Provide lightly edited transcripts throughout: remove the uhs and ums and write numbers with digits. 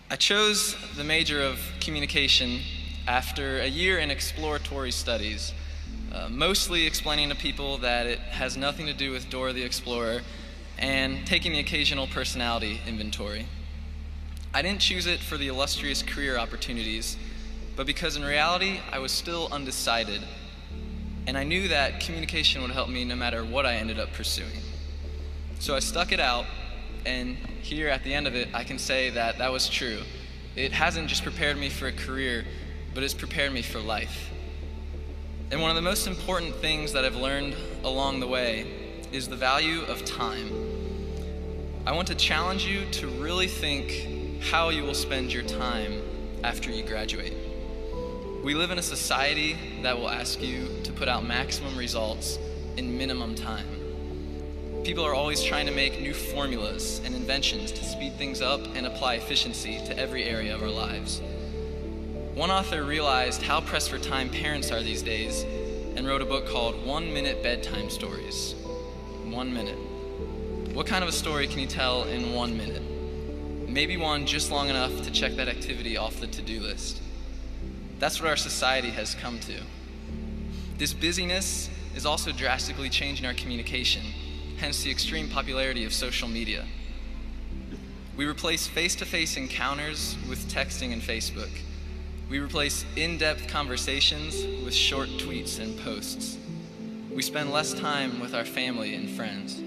I chose the major of communication after a year in exploratory studies, mostly explaining to people that it has nothing to do with Dora the Explorer and taking the occasional personality inventory. I didn't choose it for the illustrious career opportunities, but because in reality I was still undecided, and I knew that communication would help me no matter what I ended up pursuing. So I stuck it out, and here at the end of it, I can say that that was true. It hasn't just prepared me for a career, but it's prepared me for life. And one of the most important things that I've learned along the way is the value of time. I want to challenge you to really think how you will spend your time after you graduate. We live in a society that will ask you to put out maximum results in minimum time. People are always trying to make new formulas and inventions to speed things up and apply efficiency to every area of our lives. One author realized how pressed for time parents are these days and wrote a book called 1 Minute Bedtime Stories. 1 minute. What kind of a story can you tell in 1 minute? Maybe one just long enough to check that activity off the to-do list. That's what our society has come to. This busyness is also drastically changing our communication, hence the extreme popularity of social media. We replace face-to-face encounters with texting and Facebook. We replace in-depth conversations with short tweets and posts. We spend less time with our family and friends.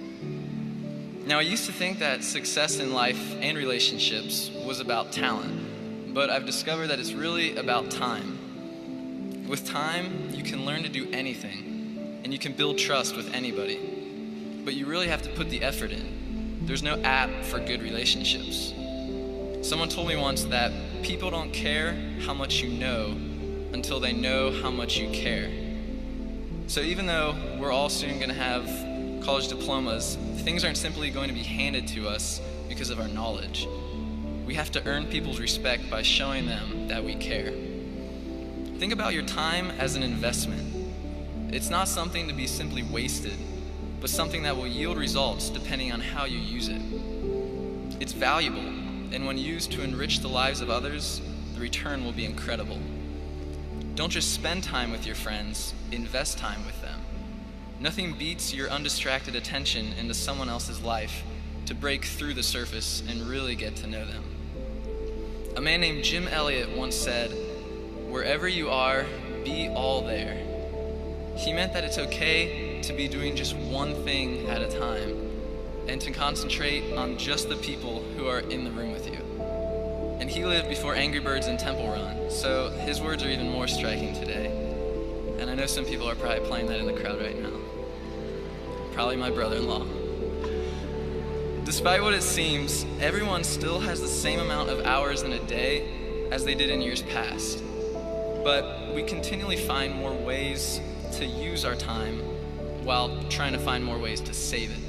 Now, I used to think that success in life and relationships was about talent, but I've discovered that it's really about time. With time, you can learn to do anything, and you can build trust with anybody. But you really have to put the effort in. There's no app for good relationships. Someone told me once that people don't care how much you know until they know how much you care. So even though we're all soon going to have college diplomas, things aren't simply going to be handed to us because of our knowledge. We have to earn people's respect by showing them that we care. Think about your time as an investment. It's not something to be simply wasted, but something that will yield results depending on how you use it. It's valuable, and when used to enrich the lives of others, the return will be incredible. Don't just spend time with your friends, invest time with them. Nothing beats your undistracted attention into someone else's life to break through the surface and really get to know them. A man named Jim Elliot once said, "Wherever you are, be all there." He meant that it's okay to be doing just one thing at a time and to concentrate on just the people who are in the room with you. And he lived before Angry Birds and Temple Run, so his words are even more striking today. And I know some people are probably playing that in the crowd right now. Probably my brother-in-law. Despite what it seems, everyone still has the same amount of hours in a day as they did in years past. But we continually find more ways to use our time while trying to find more ways to save it.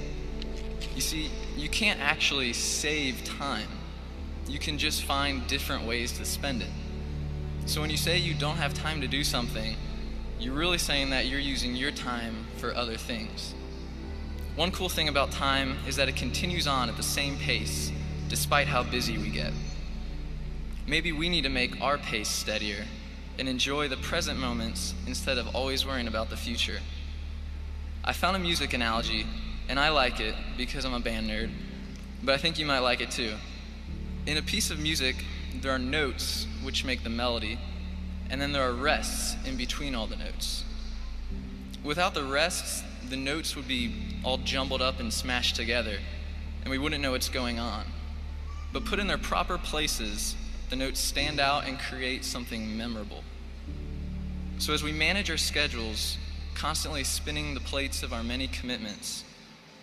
You see, you can't actually save time. You can just find different ways to spend it. So when you say you don't have time to do something, you're really saying that you're using your time for other things. One cool thing about time is that it continues on at the same pace, despite how busy we get. Maybe we need to make our pace steadier and enjoy the present moments instead of always worrying about the future. I found a music analogy, and I like it because I'm a band nerd, but I think you might like it too. In a piece of music, there are notes which make the melody, and then there are rests in between all the notes. Without the rests, the notes would be all jumbled up and smashed together, and we wouldn't know what's going on. But put in their proper places, the notes stand out and create something memorable. So as we manage our schedules, constantly spinning the plates of our many commitments,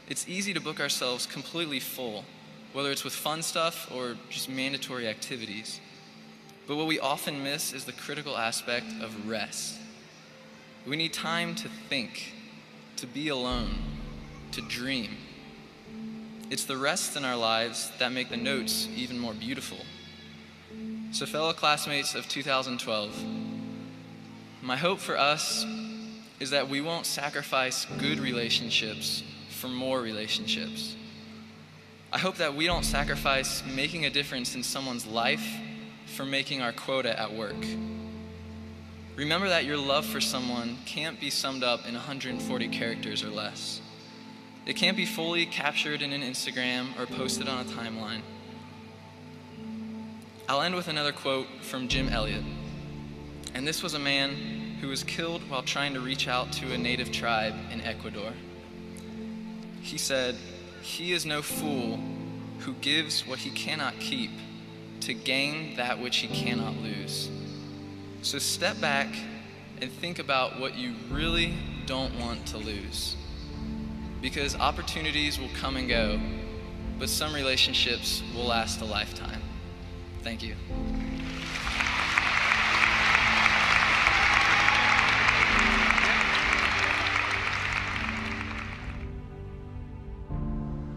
it's easy to book ourselves completely full, whether it's with fun stuff or just mandatory activities. But what we often miss is the critical aspect of rest. We need time to think, to be alone, to dream. It's the rests in our lives that make the notes even more beautiful. So fellow classmates of 2012, my hope for us is that we won't sacrifice good relationships for more relationships. I hope that we don't sacrifice making a difference in someone's life for making our quota at work. Remember that your love for someone can't be summed up in 140 characters or less. It can't be fully captured in an Instagram or posted on a timeline. I'll end with another quote from Jim Elliot. And this was a man who was killed while trying to reach out to a native tribe in Ecuador. He said, "He is no fool who gives what he cannot keep to gain that which he cannot lose." So step back and think about what you really don't want to lose. Because opportunities will come and go, but some relationships will last a lifetime. Thank you.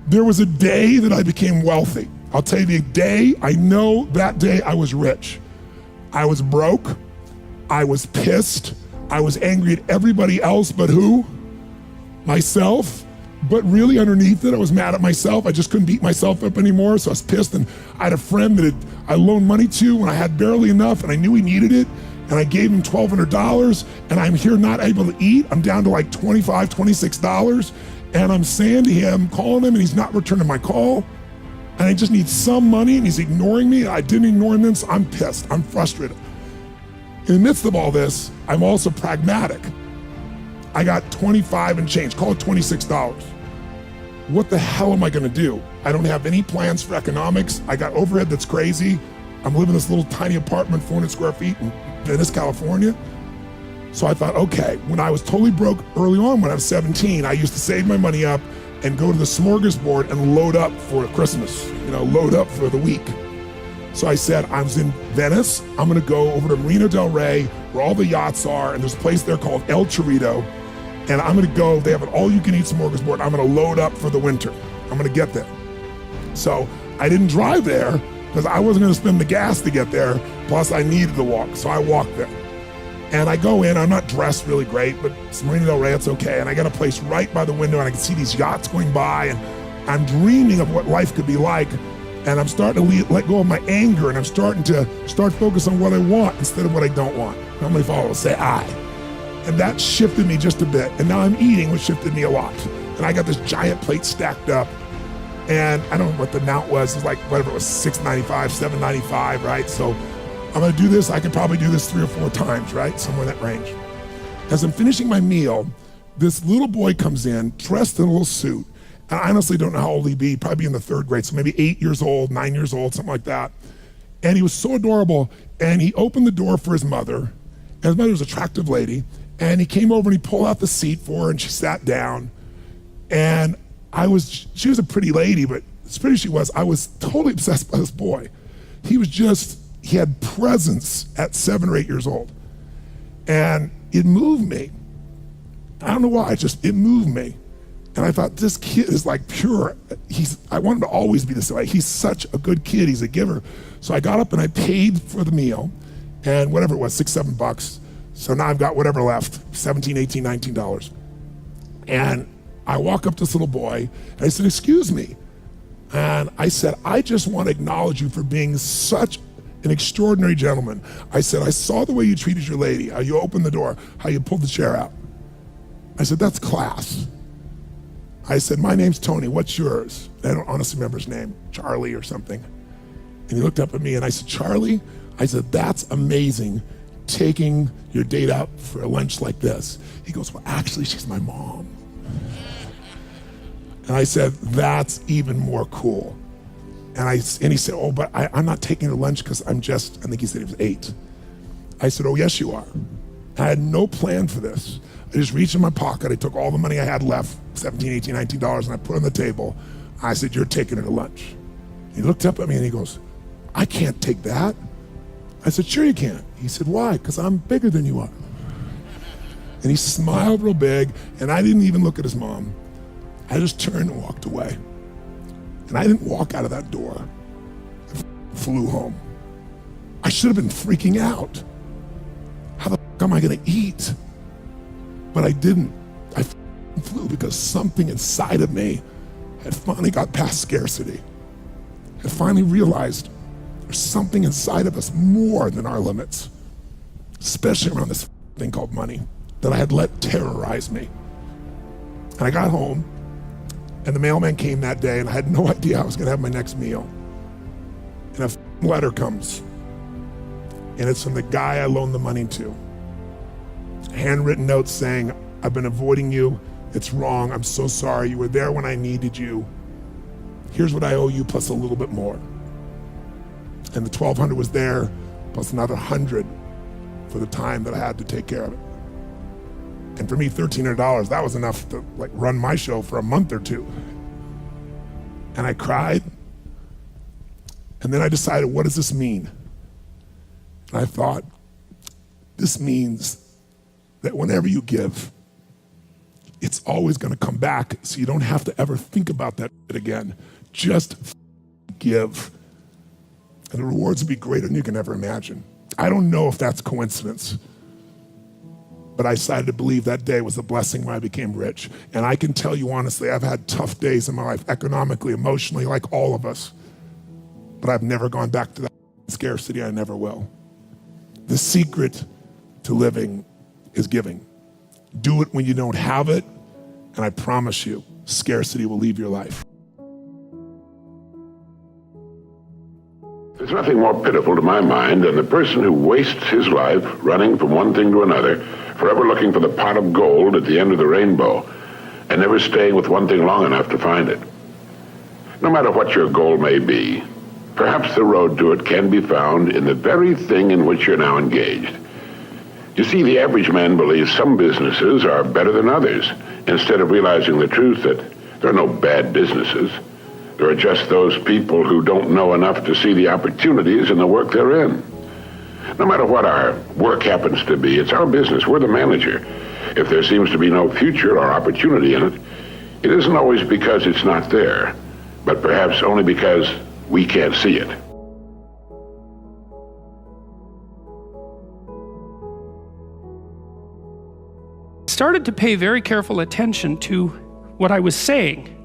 There was a day that I became wealthy. I'll tell you the day, I know that day I was rich. I was broke, I was pissed, I was angry at everybody else but who? Myself. But really underneath it, I was mad at myself. I just couldn't beat myself up anymore, so I was pissed. And I had a friend that I loaned money to when I had barely enough, and I knew he needed it, and I gave him $1,200, and I'm here not able to eat. I'm down to like $25, $26, and I'm saying to him, calling him, and he's not returning my call, and I just need some money, and he's ignoring me. I didn't ignore him then, so I'm pissed, I'm frustrated. In the midst of all this, I'm also pragmatic. I got 25 and change, call it $26. What the hell am I gonna do? I don't have any plans for economics. I got overhead that's crazy. I'm living in this little tiny apartment, 400 square feet in Venice, California. So I thought, okay, when I was totally broke early on, when I was 17, I used to save my money up and go to the smorgasbord and load up for Christmas, load up for the week. So I said, I was in Venice, I'm gonna go over to Marina del Rey, where all the yachts are, and there's a place there called El Chorrito, and I'm gonna go, they have an all-you-can-eat smorgasbord, I'm gonna load up for the winter. I'm gonna get there. So I didn't drive there, because I wasn't gonna spend the gas to get there, plus I needed to walk, so I walked there. And I go in, I'm not dressed really great, but it's Marina del Rey, it's okay, and I got a place right by the window, and I can see these yachts going by, and I'm dreaming of what life could be like, and I'm starting to let go of my anger, and I'm starting to focus on what I want instead of what I don't want. How many followers say I? And that shifted me just a bit. And now I'm eating, which shifted me a lot. And I got this giant plate stacked up. And I don't know what the amount was. It was like, whatever it was, $6.95, $7.95, right? So I'm gonna do this. I could probably do this 3 or 4 times, right? Somewhere in that range. As I'm finishing my meal, this little boy comes in, dressed in a little suit. And I honestly don't know how old he'd be, probably in the 3rd grade, so maybe 8 years old, 9 years old, something like that. And he was so adorable, and he opened the door for his mother, and his mother was an attractive lady, and he came over and he pulled out the seat for her, and she sat down. And she was a pretty lady, but as pretty as she was, I was totally obsessed by this boy. He had presence at 7 or 8 years old. And it moved me. I don't know why, it moved me. And I thought, this kid is like pure. I want him to always be this way. He's such a good kid, he's a giver. So I got up and I paid for the meal, and whatever it was, $6, $7. So now I've got whatever left, $17, $18, $19. And I walk up to this little boy, and I said, excuse me. And I said, I just want to acknowledge you for being such an extraordinary gentleman. I said, I saw the way you treated your lady, how you opened the door, how you pulled the chair out. I said, that's class. I said, my name's Tony, what's yours? I don't honestly remember his name, Charlie or something. And he looked up at me and I said, Charlie? I said, that's amazing, taking your date out for a lunch like this. He goes, well, actually, she's my mom. And I said, that's even more cool. And he said, oh, but I'm not taking her lunch because I think he said he was 8. I said, oh, yes, you are. I had no plan for this. I just reached in my pocket, I took all the money I had left, $17, $18, $19, and I put it on the table. I said, you're taking her to lunch. He looked up at me and he goes, I can't take that. I said, sure you can. He said, why? Because I'm bigger than you are. And he smiled real big, and I didn't even look at his mom. I just turned and walked away. And I didn't walk out of that door. I flew home. I should have been freaking out. How the fuck am I gonna eat? But I didn't. I flew because something inside of me had finally got past scarcity, had finally realized there's something inside of us more than our limits, especially around this thing called money that I had let terrorize me. And I got home, and the mailman came that day, and I had no idea I was gonna have my next meal. And a letter comes, and it's from the guy I loaned the money to. A handwritten note saying, I've been avoiding you, it's wrong, I'm so sorry, you were there when I needed you. Here's what I owe you plus a little bit more. And the $1,200 was there, plus another $100 for the time that I had to take care of it. And for me, $1,300, that was enough to like run my show for a month or two. And I cried. And then I decided, what does this mean? And I thought, this means that whenever you give, it's always gonna come back, so you don't have to ever think about that again. Just give. And the rewards will be greater than you can ever imagine. I don't know if that's coincidence, but I decided to believe that day was a blessing when I became rich. And I can tell you honestly, I've had tough days in my life, economically, emotionally, like all of us. But I've never gone back to that scarcity, I never will. The secret to living is giving. Do it when you don't have it, and I promise you, scarcity will leave your life. There's nothing more pitiful to my mind than the person who wastes his life running from one thing to another, forever looking for the pot of gold at the end of the rainbow, and never staying with one thing long enough to find it. No matter what your goal may be, perhaps the road to it can be found in the very thing in which you're now engaged. You see, the average man believes some businesses are better than others, instead of realizing the truth that there are no bad businesses. There are just those people who don't know enough to see the opportunities in the work they're in. No matter what our work happens to be, it's our business. We're the manager. If there seems to be no future or opportunity in it, it isn't always because it's not there, but perhaps only because we can't see it. Started to pay very careful attention to what I was saying.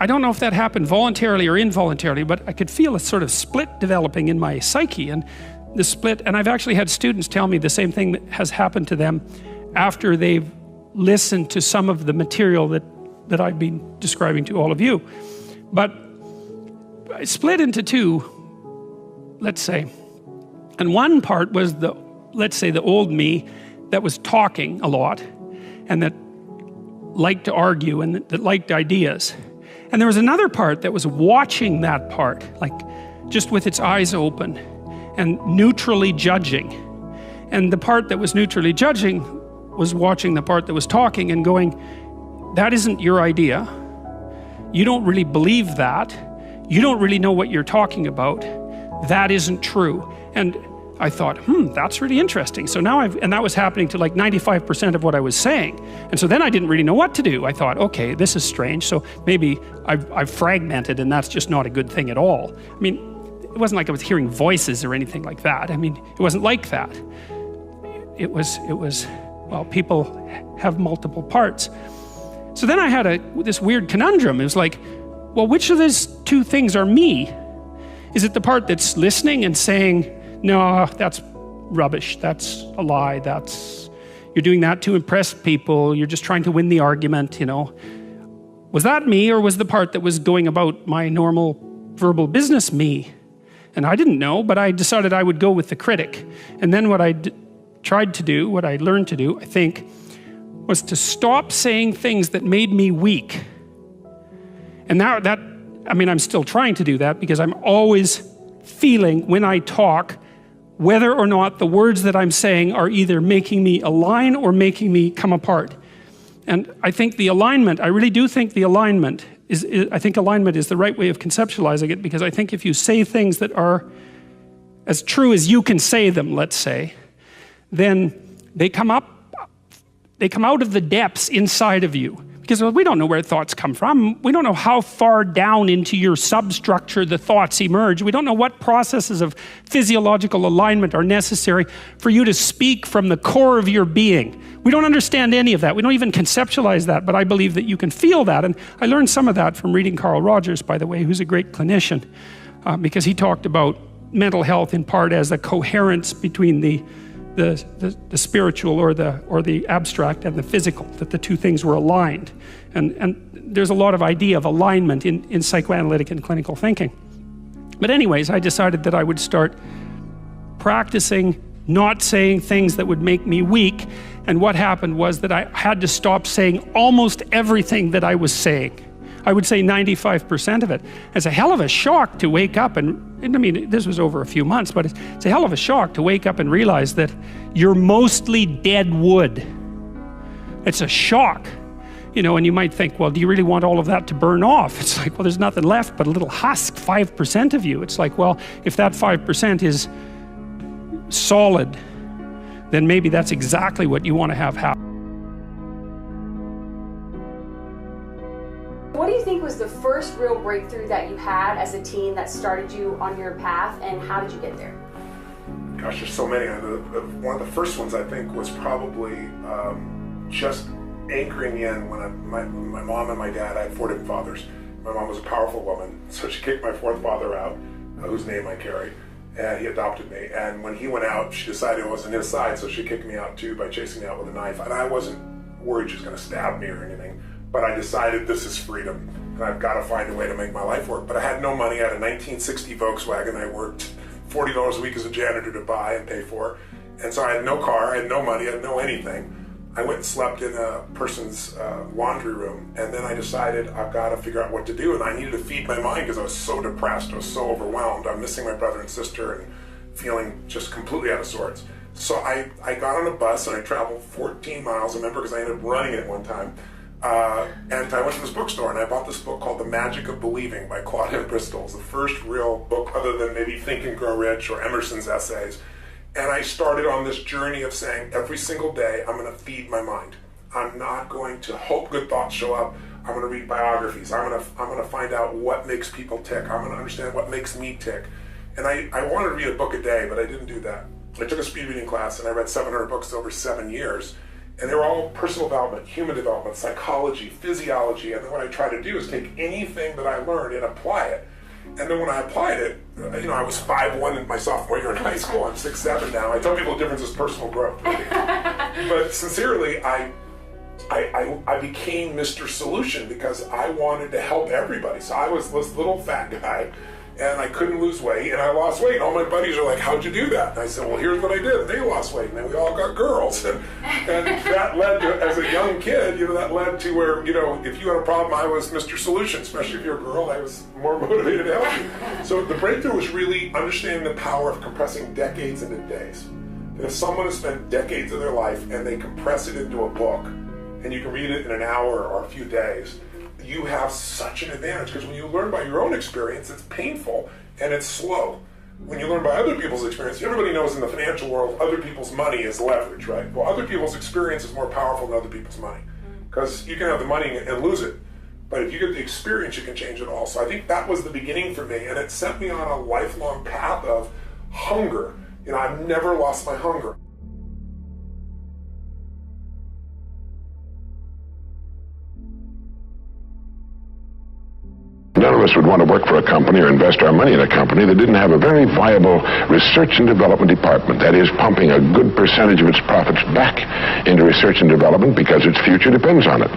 I don't know if that happened voluntarily or involuntarily, but I could feel a sort of split developing in my psyche, and the split, and I've actually had students tell me the same thing that has happened to them after they've listened to some of the material that I've been describing to all of you. But I split into two, let's say. And one part was let's say the old me that was talking a lot and that liked to argue and that liked ideas. And there was another part that was watching that part, like just with its eyes open and neutrally judging. And the part that was neutrally judging was watching the part that was talking and going, that isn't your idea. You don't really believe that. You don't really know what you're talking about. That isn't true. And I thought, that's really interesting. So now and that was happening to like 95% of what I was saying. And so then I didn't really know what to do. I thought, okay, this is strange. So maybe I've fragmented and that's just not a good thing at all. I mean, it wasn't like I was hearing voices or anything like that. I mean, it wasn't like that. It was, well, people have multiple parts. So then I had this weird conundrum. It was like, well, which of these two things are me? Is it the part that's listening and saying, no, that's rubbish, that's a lie, you're doing that to impress people, you're just trying to win the argument, you know? Was that me, or was the part that was going about my normal verbal business me? And I didn't know, but I decided I would go with the critic. And then what I tried to do, what I learned to do, I think, was to stop saying things that made me weak. And now I mean, I'm still trying to do that because I'm always feeling when I talk whether or not the words that I'm saying are either making me align or making me come apart. And I think the alignment, I really do think the alignment I think alignment is the right way of conceptualizing it, because I think if you say things that are as true as you can say them, let's say, then they come out of the depths inside of you. Because we don't know where thoughts come from. We don't know how far down into your substructure the thoughts emerge. We don't know what processes of physiological alignment are necessary for you to speak from the core of your being. We don't understand any of that. We don't even conceptualize that, but I believe that you can feel that. And I learned some of that from reading Carl Rogers, by the way, who's a great clinician, because he talked about mental health in part as the coherence between the spiritual or the abstract and the physical, that the two things were aligned. And there's a lot of idea of alignment in psychoanalytic and clinical thinking. But anyways, I decided that I would start practicing not saying things that would make me weak. And what happened was that I had to stop saying almost everything that I was saying. I would say 95% of it. It's a hell of a shock to wake up and I mean, this was over a few months, but it's a hell of a shock to wake up and realize that you're mostly dead wood. It's a shock, you know, and you might think, well, do you really want all of that to burn off? It's like, well, there's nothing left but a little husk, 5% of you. It's like, well, if that 5% is solid, then maybe that's exactly what you want to have happen. What do you think was the first real breakthrough that you had as a teen that started you on your path, and how did you get there? Gosh, there's so many. One of the first ones I think was probably just anchoring me in when my mom and my dad, I had 4 different fathers. My mom was a powerful woman, so she kicked my 4th father out, whose name I carry, and he adopted me. And when he went out, she decided it wasn't his side, so she kicked me out too by chasing me out with a knife. And I wasn't worried she was going to stab me or anything. But I decided this is freedom, and I've got to find a way to make my life work. But I had no money. I had a 1960 Volkswagen I worked $40 a week as a janitor to buy and pay for. And so I had no car, I had no money, I had no anything. I went and slept in a person's laundry room, and then I decided I've got to figure out what to do, and I needed to feed my mind because I was so depressed, I was so overwhelmed. I'm missing my brother and sister and feeling just completely out of sorts. So I got on a bus and I traveled 14 miles, I remember, because I ended up running it one time. And I went to this bookstore and I bought this book called The Magic of Believing by Claudia Bristol. It's the first real book other than maybe Think and Grow Rich or Emerson's essays. And I started on this journey of saying every single day I'm going to feed my mind. I'm not going to hope good thoughts show up. I'm going to read biographies. I'm going to find out what makes people tick. I'm going to understand what makes me tick. And I wanted to read a book a day, but I didn't do that. I took a speed reading class and I read 700 books over 7 years. And they were all personal development, human development, psychology, physiology. And then what I try to do is take anything that I learned and apply it. And then when I applied it, you know, I was 5'1" in my sophomore year in high school. I'm 6'7" now. I tell people the difference is personal growth. But sincerely, I became Mr. Solution because I wanted to help everybody. So I was this little fat guy, and I couldn't lose weight, and I lost weight. All my buddies are like, how'd you do that? And I said, well, here's what I did. And they lost weight, and then we all got girls. And that led to, as a young kid, you know, that led to where, you know, if you had a problem, I was Mr. Solution, especially if you're a girl, I was more motivated to help you. So the breakthrough was really understanding the power of compressing decades into days. And if someone has spent decades of their life and they compress it into a book, and you can read it in an hour or a few days, you have such an advantage, because when you learn by your own experience, it's painful and it's slow. When you learn by other people's experience, everybody knows in the financial world, other people's money is leverage, right? Well, other people's experience is more powerful than other people's money, because you can have the money and lose it. But if you get the experience, you can change it all. So I think that was the beginning for me, and it set me on a lifelong path of hunger. You know, I've never lost my hunger. None of us would want to work for a company or invest our money in a company that didn't have a very viable research and development department. That is, pumping a good percentage of its profits back into research and development because its future depends on it.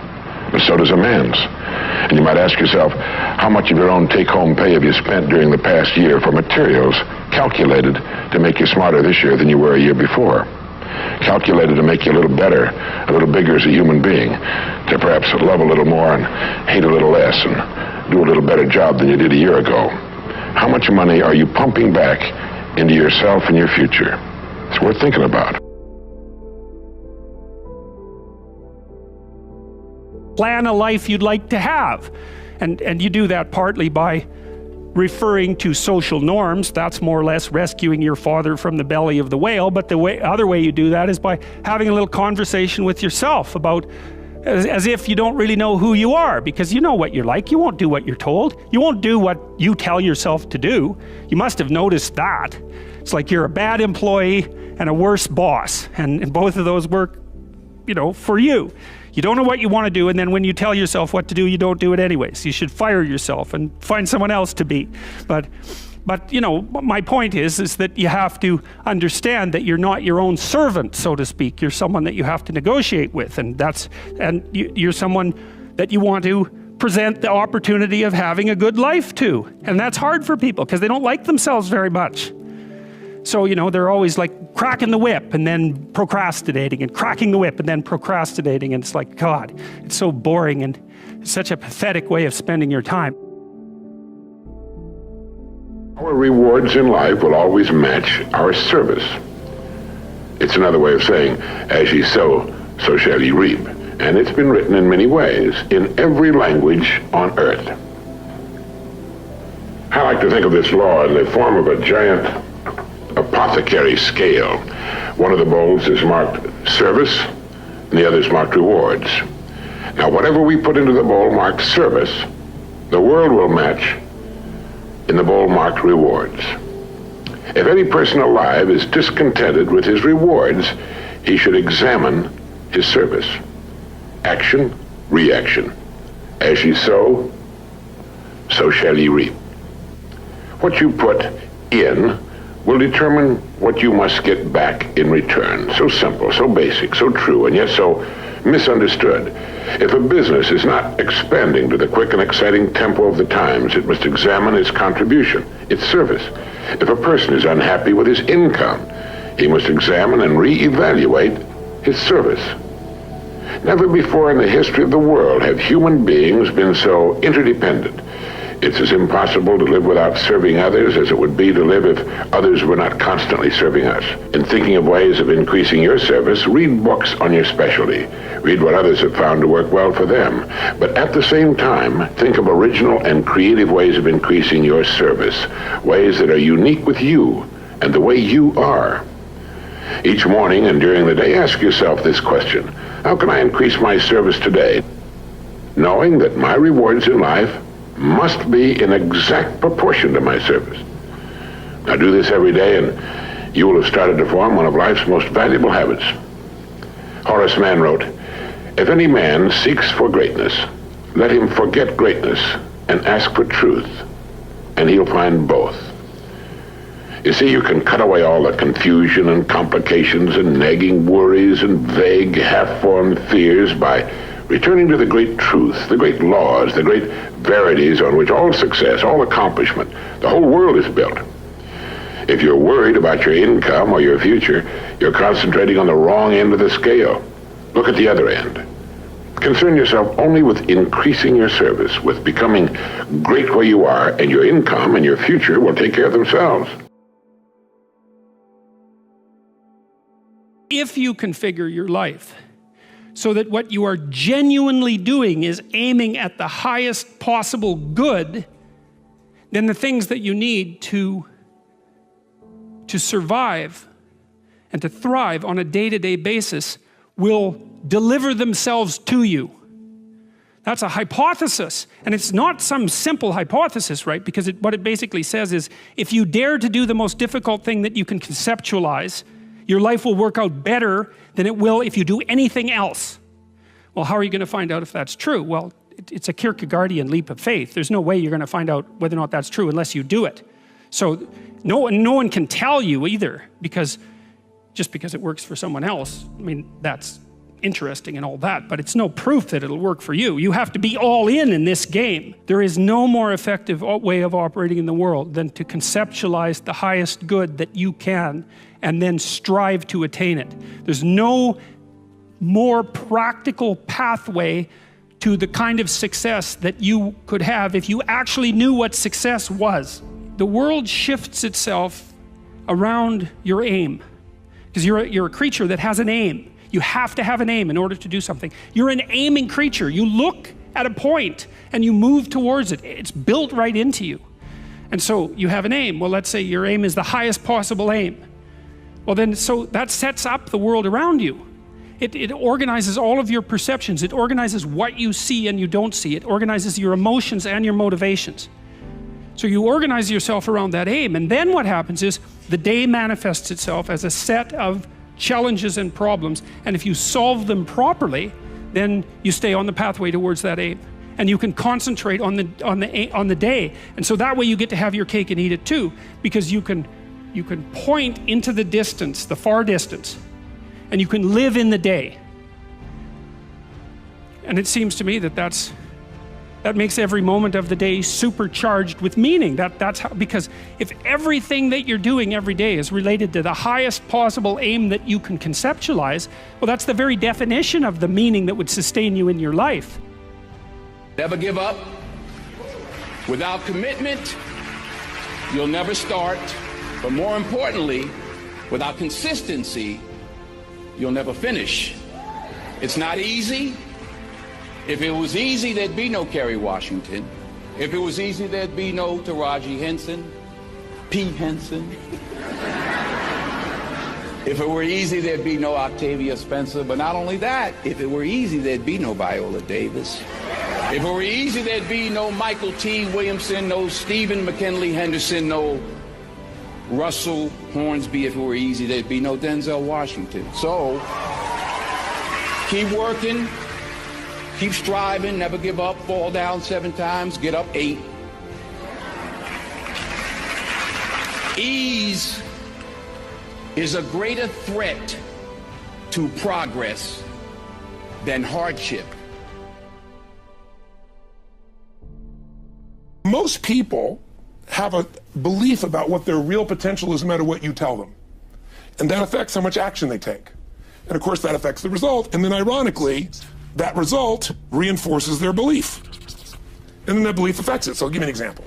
But so does a man's. And you might ask yourself, how much of your own take-home pay have you spent during the past year for materials calculated to make you smarter this year than you were a year before? Calculated to make you a little better, a little bigger as a human being, to perhaps love a little more and hate a little less and do a little better job than you did a year ago. How much money are you pumping back into yourself and your future? It's worth thinking about. Plan a life you'd like to have. And you do that partly by referring to social norms. That's more or less rescuing your father from the belly of the whale. But the other way you do that is by having a little conversation with yourself about as if you don't really know who you are, because you know what you're like. You won't do what you're told. You won't do what you tell yourself to do. You must have noticed that. It's like you're a bad employee and a worse boss, and both of those work, for you. You don't know what you want to do, and then when you tell yourself what to do, you don't do it anyways. You should fire yourself and find someone else to be. But my point is that you have to understand that you're not your own servant, so to speak. You're someone that you have to negotiate with, and you're someone that you want to present the opportunity of having a good life to. And that's hard for people because they don't like themselves very much. So, they're always like cracking the whip and then procrastinating, and cracking the whip and then procrastinating. And it's like, God, it's so boring and it's such a pathetic way of spending your time. Our rewards in life will always match our service. It's another way of saying, as ye sow, so shall ye reap. And it's been written in many ways, in every language on earth. I like to think of this law in the form of a giant apothecary scale. One of the bowls is marked service, and the other is marked rewards. Now, whatever we put into the bowl marked service, the world will match in the bowl marked rewards. If any person alive is discontented with his rewards, he should examine his service. Action, reaction. As ye sow, so shall ye reap. What you put in will determine what you must get back in return. So simple, so basic, so true, and yet so misunderstood. If a business is not expanding to the quick and exciting tempo of the times, it must examine its contribution, its service. If a person is unhappy with his income, he must examine and reevaluate his service. Never before in the history of the world have human beings been so interdependent. It's as impossible to live without serving others as it would be to live if others were not constantly serving us. In thinking of ways of increasing your service, read books on your specialty. Read what others have found to work well for them. But at the same time, think of original and creative ways of increasing your service, ways that are unique with you and the way you are. Each morning and during the day, ask yourself this question: how can I increase my service today? Knowing that my rewards in life must be in exact proportion to my service. Now do this every day and you will have started to form one of life's most valuable habits. Horace Mann wrote, "If any man seeks for greatness, let him forget greatness and ask for truth, and he'll find both." You see, you can cut away all the confusion and complications and nagging worries and vague, half-formed fears by returning to the great truth, the great laws, the great verities on which all success, all accomplishment, the whole world is built. If you're worried about your income or your future, you're concentrating on the wrong end of the scale. Look at the other end. Concern yourself only with increasing your service, with becoming great where you are, and your income and your future will take care of themselves. If you configure your life so that what you are genuinely doing is aiming at the highest possible good, then the things that you need to survive and to thrive on a day-to-day basis will deliver themselves to you. That's a hypothesis, and it's not some simple hypothesis, right? Because what it basically says is, if you dare to do the most difficult thing that you can conceptualize, your life will work out better than it will if you do anything else. Well, how are you going to find out if that's true? Well, it's a Kierkegaardian leap of faith. There's no way you're going to find out whether or not that's true unless you do it. So no one can tell you either, because just because it works for someone else, I mean, that's interesting and all that, but it's no proof that it'll work for you. You have to be all in this game. There is no more effective way of operating in the world than to conceptualize the highest good that you can and then strive to attain it. There's no more practical pathway to the kind of success that you could have if you actually knew what success was. The world shifts itself around your aim, because you're a creature that has an aim. You have to have an aim in order to do something. You're an aiming creature. You look at a point and you move towards it. It's built right into you. And so you have an aim. Well, let's say your aim is the highest possible aim. Well then, so that sets up the world around you. It organizes all of your perceptions. It organizes what you see and you don't see. It organizes your emotions and your motivations. So you organize yourself around that aim, and then what happens is the day manifests itself as a set of challenges and problems, and if you solve them properly, then you stay on the pathway towards that aim, and you can concentrate on the day, and so that way you get to have your cake and eat it too, because you can point into the distance, the far distance, and you can live in the day. And it seems to me that that makes every moment of the day supercharged with meaning. That's how, because if everything that you're doing every day is related to the highest possible aim that you can conceptualize, well, that's the very definition of the meaning that would sustain you in your life. Never give up. Without commitment, you'll never start. But more importantly, without consistency, you'll never finish. It's not easy. If it was easy, there'd be no Kerry Washington. If it was easy, there'd be no Taraji Henson, P. Henson. If it were easy, there'd be no Octavia Spencer. But not only that, if it were easy, there'd be no Viola Davis. If it were easy, there'd be no Michael T. Williamson, no Stephen McKinley Henderson, no Russell Hornsby. If it were easy, there'd be no Denzel Washington. So, keep working. Keep striving, never give up, fall down 7 times, get up 8. Ease is a greater threat to progress than hardship. Most people have a belief about what their real potential is no matter what you tell them. And that affects how much action they take. And of course that affects the result. And then ironically, that result reinforces their belief. And then that belief affects it. So I'll give you an example.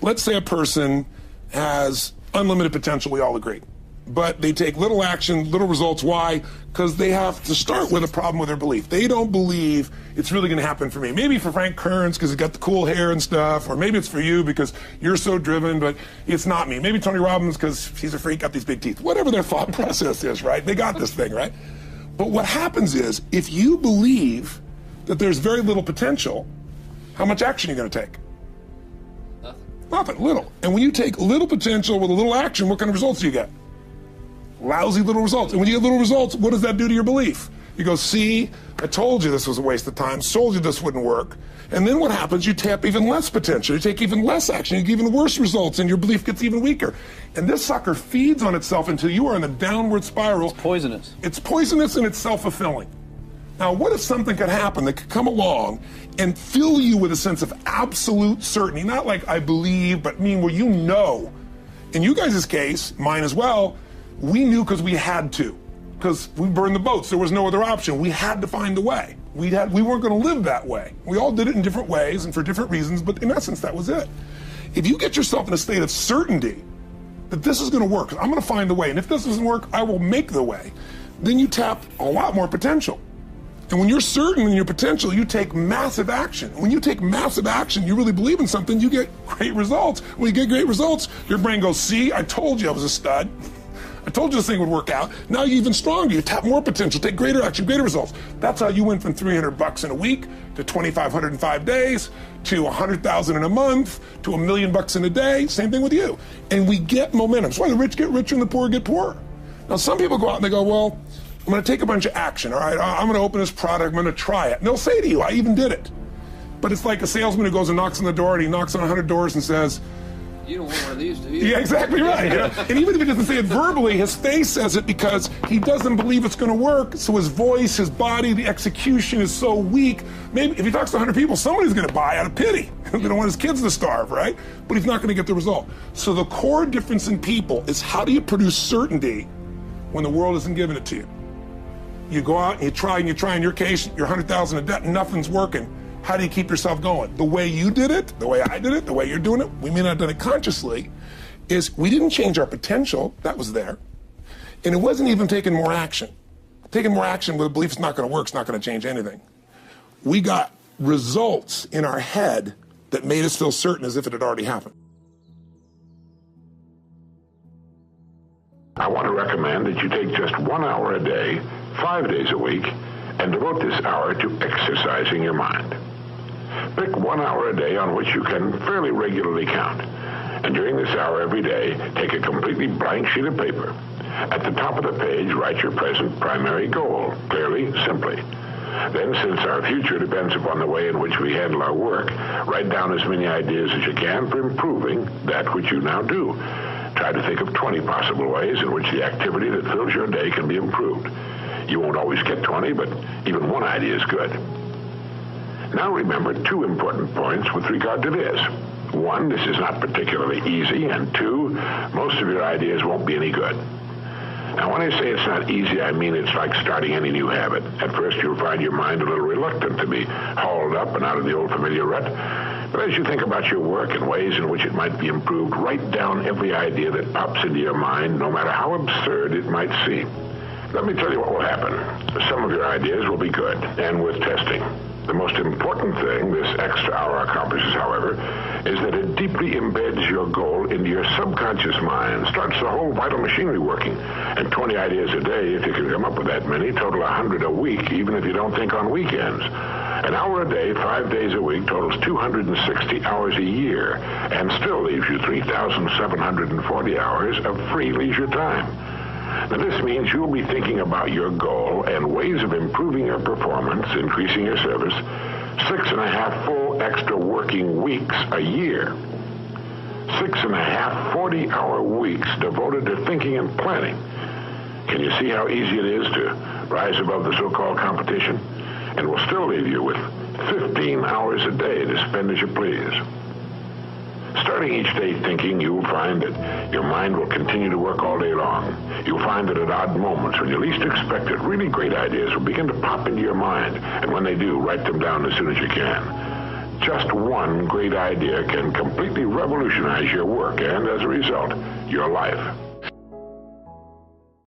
Let's say a person has unlimited potential, we all agree. But they take little action, little results. Why? Because they have to start with a problem with their belief. They don't believe it's really going to happen for me. Maybe for Frank Kearns because he's got the cool hair and stuff, or maybe it's for you because you're so driven, but it's not me. Maybe Tony Robbins because he's a freak, got these big teeth. Whatever their thought process is, right? They got this thing, right? But what happens is, if you believe that there's very little potential, how much action are you going to take? Nothing, little. And when you take little potential with a little action, what kind of results do you get? Lousy little results. And when you get little results, what does that do to your belief? You go, see, I told you this was a waste of time, told you this wouldn't work. And then what happens? You tap even less potential, you take even less action, you get even worse results, and your belief gets even weaker. And this sucker feeds on itself until you are in a downward spiral. It's poisonous. It's poisonous and it's self-fulfilling. Now, what if something could happen that could come along and fill you with a sense of absolute certainty? Not like I believe, but mean where you know. In you guys' case, mine as well, we knew because we had to. Because we burned the boats. There was no other option. We had to find a way. We weren't going to live that way. We all did it in different ways and for different reasons, but in essence, that was it. If you get yourself in a state of certainty that this is going to work, I'm going to find the way, and if this doesn't work, I will make the way, then you tap a lot more potential. And when you're certain in your potential, you take massive action. When you take massive action, you really believe in something, you get great results. When you get great results, your brain goes, see, I told you I was a stud. I told you this thing would work out. Now you're even stronger. You tap more potential, take greater action, greater results. That's how you went from $300 in a week to $2,500 in 5 days to $100,000 in a month to $1 million in a day. Same thing with you. And we get momentum. That's why the rich get richer and the poor get poorer. Now some people go out and they go, well, I'm going to take a bunch of action. All right, I'm going to open this product. I'm going to try it. And they'll say to you, I even did it. But it's like a salesman who goes and knocks on the door, and he knocks on 100 doors and says, you don't want one of these, do you? Yeah, exactly right. You know? And even if he doesn't say it verbally, his face says it because he doesn't believe it's going to work. So his voice, his body, the execution is so weak. Maybe if he talks to 100 people, somebody's going to buy out of pity. They don't want his kids to starve, right? But he's not going to get the result. So the core difference in people is how do you produce certainty when the world isn't giving it to you? You go out and you try. In your case, you're 100,000 in debt and nothing's working. How do you keep yourself going? The way you did it, the way I did it, the way you're doing it, we may not have done it consciously, is we didn't change our potential, that was there. And it wasn't even taking more action. Taking more action with a belief it's not going to work, it's not going to change anything. We got results in our head that made us feel certain as if it had already happened. I want to recommend that you take just 1 hour a day 5 days a week, and devote this hour to exercising your mind. Pick 1 hour a day on which you can fairly regularly count. And during this hour every day, take a completely blank sheet of paper. At the top of the page, write your present primary goal, clearly, simply. Then, since our future depends upon the way in which we handle our work, write down as many ideas as you can for improving that which you now do. Try to think of 20 possible ways in which the activity that fills your day can be improved. You won't always get 20, but even one idea is good. Now remember 2 important points with regard to this. 1, this is not particularly easy, and 2, most of your ideas won't be any good. Now, when I say it's not easy, I mean it's like starting any new habit. At first, you'll find your mind a little reluctant to be hauled up and out of the old familiar rut. But as you think about your work and ways in which it might be improved, write down every idea that pops into your mind, no matter how absurd it might seem. Let me tell you what will happen. Some of your ideas will be good and worth testing. The most important thing this extra hour accomplishes, however, is that it deeply embeds your goal into your subconscious mind, starts the whole vital machinery working. And 20 ideas a day, if you can come up with that many, total 100 a week, even if you don't think on weekends. An hour a day, 5 days a week, totals 260 hours a year, and still leaves you 3,740 hours of free leisure time. Now, this means you'll be thinking about your goal and ways of improving your performance, increasing your service, 6.5 full extra working weeks a year. 6.5 40-hour weeks devoted to thinking and planning. Can you see how easy it is to rise above the so-called competition? And will still leave you with 15 hours a day to spend as you please. Starting each day thinking, you'll find that your mind will continue to work all day long. You'll find that at odd moments, when you least expect it, really great ideas will begin to pop into your mind. And when they do, write them down as soon as you can. Just one great idea can completely revolutionize your work and, as a result, your life.